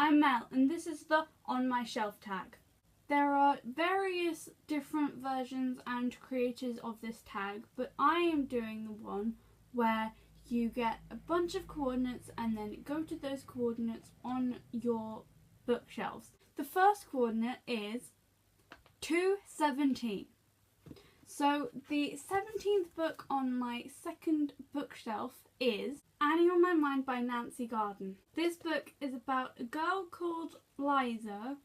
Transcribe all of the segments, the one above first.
I'm Mel, and this is the On My Shelf tag. There are various different versions and creators of this tag, but I am doing the one where you get a bunch of coordinates and then go to those coordinates on your bookshelves. The first coordinate is 217. So the 17th book on my second bookshelf is Annie on My Mind by Nancy Garden. This book is about a girl called Liza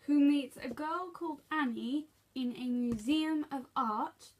who meets a girl called Annie in a museum of art,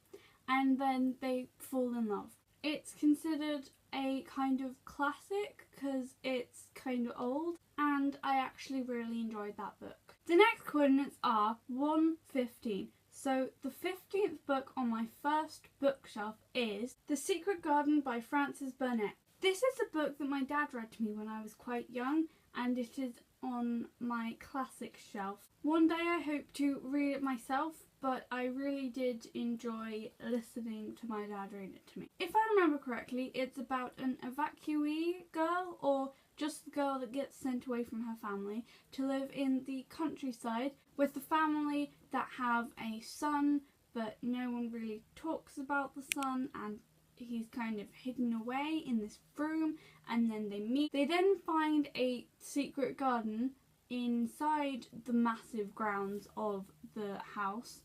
and then they fall in love. It's considered a kind of classic because it's kind of old, and I actually really enjoyed that book. The next coordinates are 115. So the 15th book on my first bookshelf is The Secret Garden by Frances Burnett. This is a book that my dad read to me when I was quite young, and it is on my classic shelf. One day I hope to read it myself, but I really did enjoy listening to my dad read it to me. If I remember correctly, it's about an evacuee girl, or just the girl that gets sent away from her family to live in the countryside with the family that have a son, but no one really talks about the son, and he's kind of hidden away in this room, and then they meet. They then find a secret garden inside the massive grounds of the house,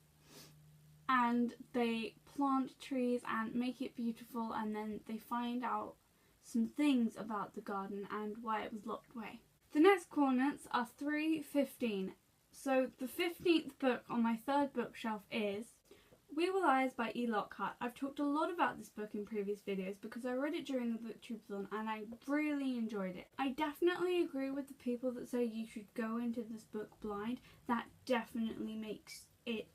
and they plant trees and make it beautiful, and then they find out some things about the garden and why it was locked away. The next coordinates are 315. So the 15th book on my third bookshelf is We Will Eyes by E. Lockhart. I've talked a lot about this book in previous videos because I read it during the booktubeathon and I really enjoyed it. I definitely agree with the people that say you should go into this book blind. That definitely makes it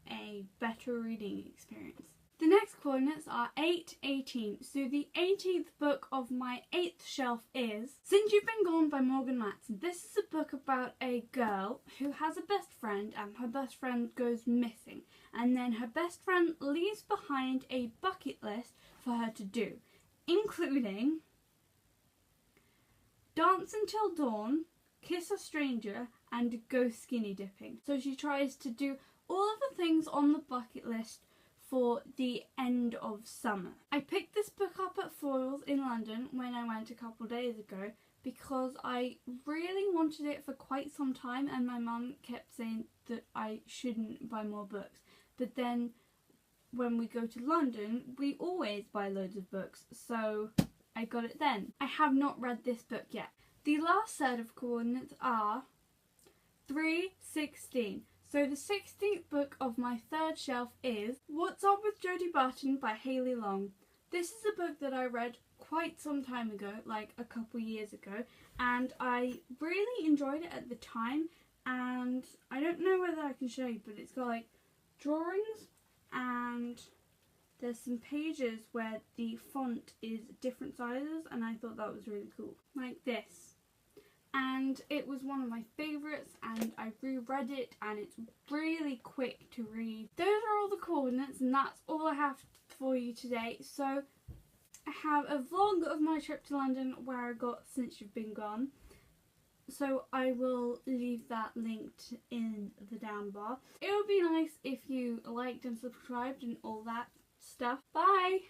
a better reading experience. The next coordinates are 818. So the 18th book of my 8th shelf is Since You've Been Gone by Morgan Matson. This is a book about a girl who has a best friend, and her best friend goes missing. And then her best friend leaves behind a bucket list for her to do, including dance until dawn, kiss a stranger, and go skinny dipping. So she tries to do all of the things on the bucket list for the end of summer. I picked this book up at Foyles in London when I went a couple days ago because I really wanted it for quite some time, and my mum kept saying that I shouldn't buy more books. But then when we go to London, we always buy loads of books, so I got it then. I have not read this book yet. The last set of coordinates are 316. So the 16th book of my third shelf is What's Up with Jody Barton by Hayley Long. This is a book that I read quite some time ago, like a couple years ago, and I really enjoyed it at the time, and I don't know whether I can show you, but it's got like drawings, and there's some pages where the font is different sizes, and I thought that was really cool, like this. And it was one of my favourites, and I reread it, and it's really quick to read. Those are all the coordinates, and that's all I have for you today. So I have a vlog of my trip to London where I got Since You've Been Gone, so I will leave that linked in the down bar. It would be nice if you liked and subscribed and all that stuff. Bye!